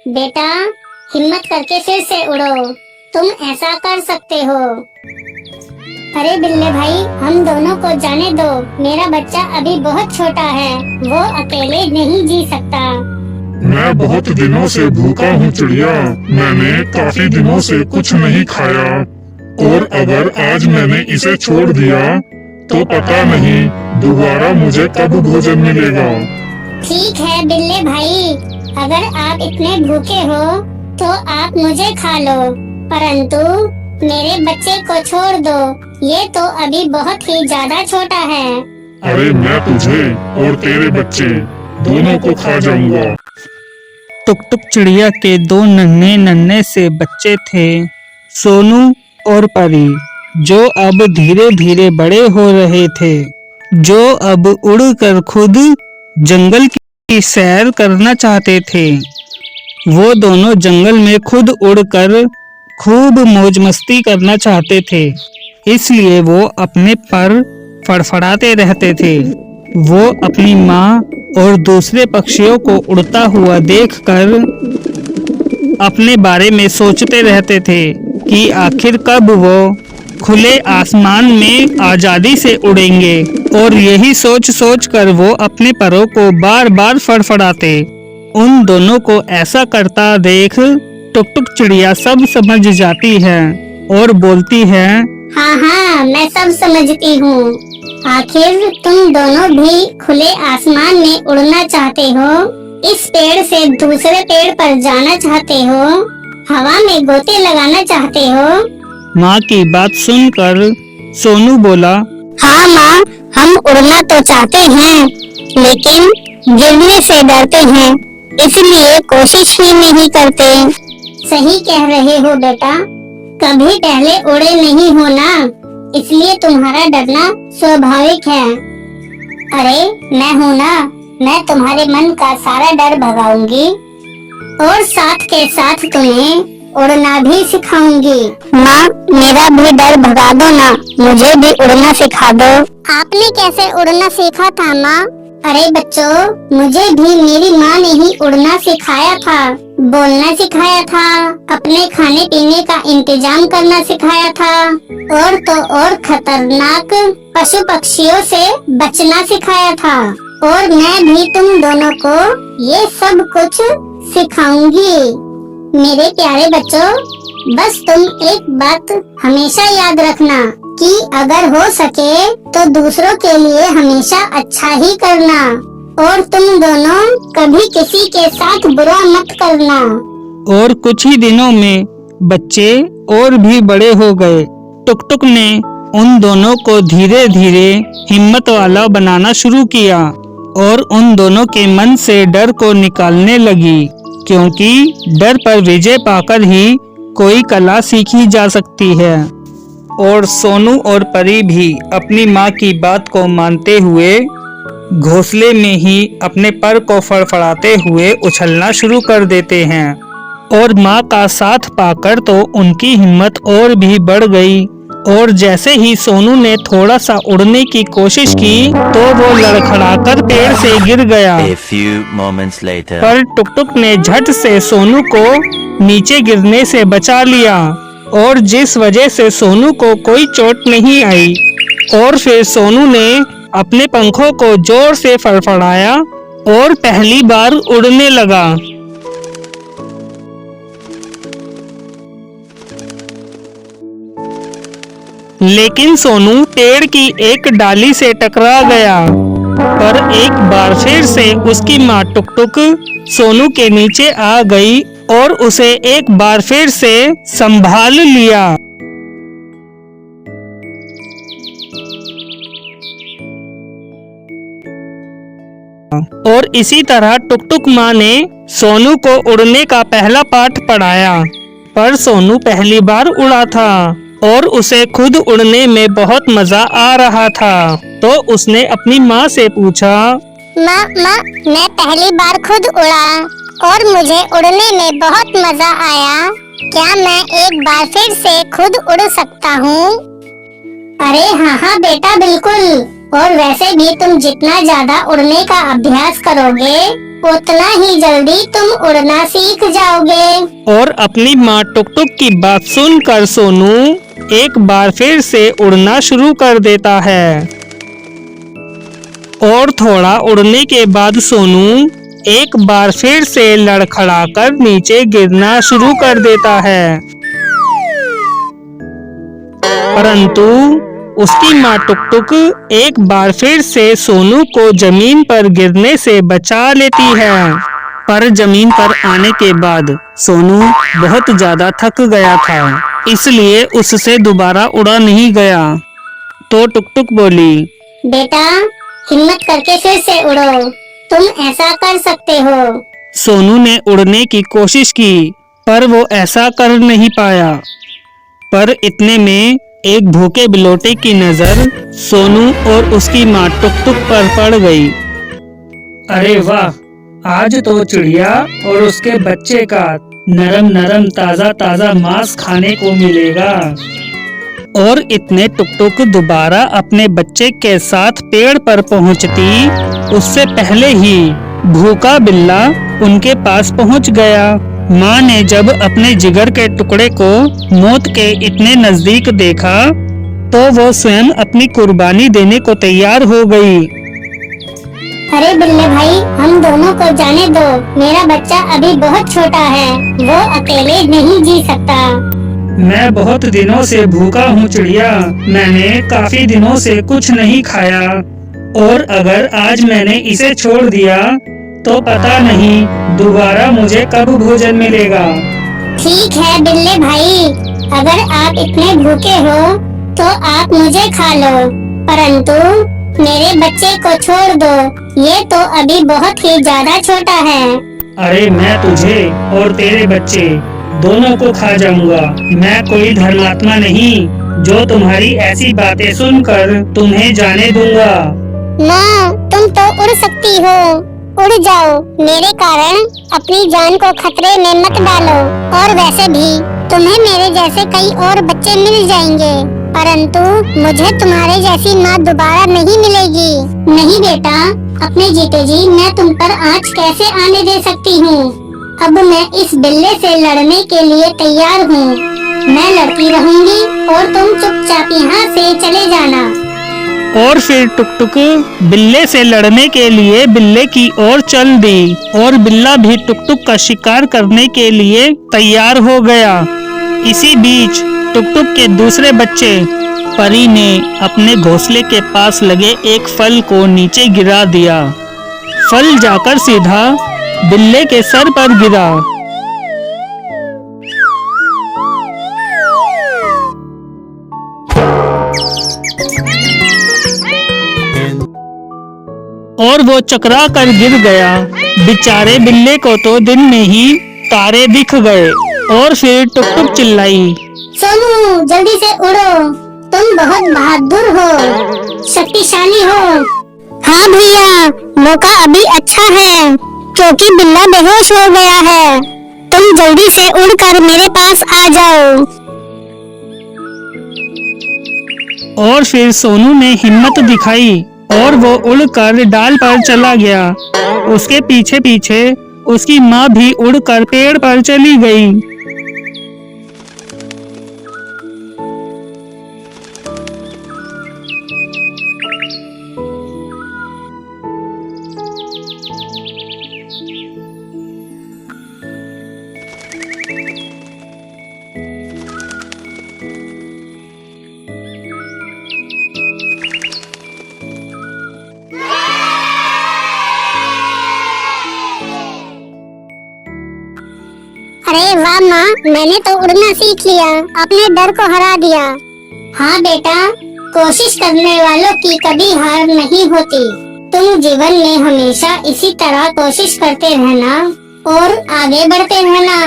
बेटा हिम्मत करके फिर से उड़ो, तुम ऐसा कर सकते हो। अरे बिल्ले भाई, हम दोनों को जाने दो, मेरा बच्चा अभी बहुत छोटा है, वो अकेले नहीं जी सकता। मैं बहुत दिनों से भूखा हूँ चिड़िया, मैंने काफी दिनों से कुछ नहीं खाया, और अगर आज मैंने इसे छोड़ दिया तो पता नहीं दोबारा मुझे कब भोजन मिलेगा। ठीक है बिल्ले भाई, अगर आप इतने भूखे हो तो आप मुझे खा लो, परंतु मेरे बच्चे को छोड़ दो, ये तो अभी बहुत ही ज्यादा छोटा है। अरे मैं तुझे और तेरे बच्चे दोनों को खा जाऊंगा। टुक टुक चिड़िया के दो नन्हे नन्हे से बच्चे थे, सोनू और परी, जो अब धीरे धीरे बड़े हो रहे थे, जो अब उड़कर खुद जंगल की सैर करना चाहते थे। वो दोनों जंगल में खुद उड़कर खूब मौज मस्ती करना चाहते थे, इसलिए वो अपने पर फड़फड़ाते रहते थे। वो अपनी माँ और दूसरे पक्षियों को उड़ता हुआ देखकर अपने बारे में सोचते रहते थे कि आखिर कब वो खुले आसमान में आजादी से उड़ेंगे, और यही सोच सोच कर वो अपने परों को बार बार फड़फड़ाते। उन दोनों को ऐसा करता देख टुक टुक चिड़िया सब समझ जाती है और बोलती है, हाँ हाँ, मैं सब समझती हूँ। आखिर तुम दोनों भी खुले आसमान में उड़ना चाहते हो, इस पेड़ से दूसरे पेड़ पर जाना चाहते हो, हवा में गोते लगाना चाहते हो। माँ की बात सुनकर सोनू बोला, हाँ माँ, हम उड़ना तो चाहते हैं, लेकिन गिरने से डरते हैं, इसलिए कोशिश ही नहीं करते। सही कह रहे हो बेटा, कभी पहले उड़े नहीं हो ना, इसलिए तुम्हारा डरना स्वाभाविक है। अरे मैं हूँ ना, मैं तुम्हारे मन का सारा डर भगाऊंगी और साथ के साथ तुम्हें उड़ना भी सिखाऊंगी। माँ, मेरा भी डर भगा दो ना, मुझे भी उड़ना सिखा दो। आपने कैसे उड़ना सीखा था माँ? अरे बच्चों, मुझे भी मेरी माँ ने ही उड़ना सिखाया था, बोलना सिखाया था, अपने खाने पीने का इंतजाम करना सिखाया था, और तो और खतरनाक पशु पक्षियों से बचना सिखाया था। और मैं भी तुम दोनों को ये सब कुछ सिखाऊंगी। मेरे प्यारे बच्चों, बस तुम एक बात हमेशा याद रखना कि अगर हो सके तो दूसरों के लिए हमेशा अच्छा ही करना, और तुम दोनों कभी किसी के साथ बुरा मत करना। और कुछ ही दिनों में बच्चे और भी बड़े हो गए। टुक टुक ने उन दोनों को धीरे धीरे हिम्मत वाला बनाना शुरू किया, और उन दोनों के मन से डर को निकालने लगी, क्योंकि डर पर विजय पाकर ही कोई कला सीखी जा सकती है। और सोनू और परी भी अपनी माँ की बात को मानते हुए घोंसले में ही अपने पर को फड़फड़ाते हुए उछलना शुरू कर देते हैं। और माँ का साथ पाकर तो उनकी हिम्मत और भी बढ़ गई, और जैसे ही सोनू ने थोड़ा सा उड़ने की कोशिश की तो वो लड़खड़ाकर पेड़ से गिर गया। A few moments later. पर टुक टुक ने झट से सोनू को नीचे गिरने से बचा लिया, और जिस वजह से सोनू को कोई चोट नहीं आई। और फिर सोनू ने अपने पंखों को जोर से फड़फड़ाया और पहली बार उड़ने लगा। लेकिन सोनू पेड़ की एक डाली से टकरा गया, पर एक बार फिर से उसकी माँ टुक टुक सोनू के नीचे आ गई और उसे एक बार फिर से संभाल लिया। और इसी तरह टुक टुक माँ ने सोनू को उड़ने का पहला पाठ पढ़ाया। पर सोनू पहली बार उड़ा था और उसे खुद उड़ने में बहुत मजा आ रहा था, तो उसने अपनी माँ से पूछा, माँ, मैं पहली बार खुद उड़ा और मुझे उड़ने में बहुत मजा आया, क्या मैं एक बार फिर से खुद उड़ सकता हूँ? अरे हाँ बेटा, बिल्कुल। और वैसे भी तुम जितना ज्यादा उड़ने का अभ्यास करोगे उतना ही जल्दी तुम उड़ना सीख जाओगे। और अपनी माँ टुक टुक की बात सुनकर सोनू एक बार फिर से उड़ना शुरू कर देता है। और थोड़ा उड़ने के बाद सोनू एक बार फिर से लड़खड़ाकर नीचे गिरना शुरू कर देता है, परंतु उसकी माँ टुक टुक एक बार फिर से सोनू को जमीन पर गिरने से बचा लेती है। पर जमीन पर आने के बाद सोनू बहुत ज्यादा थक गया था, इसलिए उससे दोबारा उड़ा नहीं गया। तो टुक टुक बोली, बेटा हिम्मत करके फिर से उड़ो, तुम ऐसा कर सकते हो। सोनू ने उड़ने की कोशिश की, पर वो ऐसा कर नहीं पाया। पर इतने में एक भूखे बिलोटे की नजर सोनू और उसकी माँ टुक टुक पर पड़ गई। अरे वाह, आज तो चिड़िया और उसके बच्चे का नरम नरम ताजा ताजा मांस खाने को मिलेगा। और इतने टुक टुक दोबारा अपने बच्चे के साथ पेड़ पर पहुंचती, उससे पहले ही भूखा बिल्ला उनके पास पहुंच गया। माँ ने जब अपने जिगर के टुकड़े को मौत के इतने नजदीक देखा, तो वो स्वयं अपनी कुर्बानी देने को तैयार हो गई। अरे बिल्ले भाई, हम दोनों को जाने दो, मेरा बच्चा अभी बहुत छोटा है, वो अकेले नहीं जी सकता। मैं बहुत दिनों से भूखा हूँ चिड़िया, मैंने काफी दिनों से कुछ नहीं खाया, और अगर आज मैंने इसे छोड़ दिया तो पता नहीं दोबारा मुझे कब भोजन मिलेगा। ठीक है बिल्ले भाई, अगर आप इतने भूखे हो तो आप मुझे खा लो, परंतु मेरे बच्चे को छोड़ दो, ये तो अभी बहुत ही ज्यादा छोटा है। अरे मैं तुझे और तेरे बच्चे दोनों को खा जाऊंगा। मैं कोई धर्मात्मा नहीं जो तुम्हारी ऐसी बातें सुनकर तुम्हें जाने दूंगा। माँ, तुम तो उड़ सकती हो, उड़ जाओ, मेरे कारण अपनी जान को खतरे में मत डालो। और वैसे भी तुम्हें मेरे जैसे कई और बच्चे मिल जाएंगे, परंतु मुझे तुम्हारे जैसी माँ दोबारा नहीं मिलेगी। नहीं बेटा, अपने जीते जी मैं तुम पर आँच कैसे आने दे सकती हूँ। अब मैं इस बिल्ले से लड़ने के लिए तैयार हूँ। मैं लड़ती रहूंगी और तुम चुपचाप यहाँ से चले जाना। और फिर टुक टुक बिल्ले से लड़ने के लिए बिल्ले की ओर चल दी, और बिल्ला भी टुक टुक का शिकार करने के लिए तैयार हो गया। इसी बीच टुक टुक के दूसरे बच्चे परी ने अपने घोंसले के पास लगे एक फल को नीचे गिरा दिया। फल जाकर सीधा बिल्ले के सर पर गिरा। और वो चकरा कर गिर गया। बेचारे बिल्ले को तो दिन में ही तारे दिख गए। और फिर टुक टुक चिल्लाई, सोनू जल्दी से उड़ो, तुम बहुत बहादुर हो, शक्तिशाली हो। हाँ भैया, मौका अभी अच्छा है क्योंकि बिल्ला बेहोश हो गया है। तुम जल्दी से उड़कर मेरे पास आ जाओ। और फिर सोनू ने हिम्मत दिखाई और वो उड़कर डाल पर चला गया। उसके पीछे पीछे उसकी माँ भी उड़कर पेड़ पर चली गई। अरे वाह माँ, मैंने तो उड़ना सीख लिया, अपने डर को हरा दिया। हाँ बेटा, कोशिश करने वालों की कभी हार नहीं होती। तुम जीवन में हमेशा इसी तरह कोशिश करते रहना और आगे बढ़ते रहना।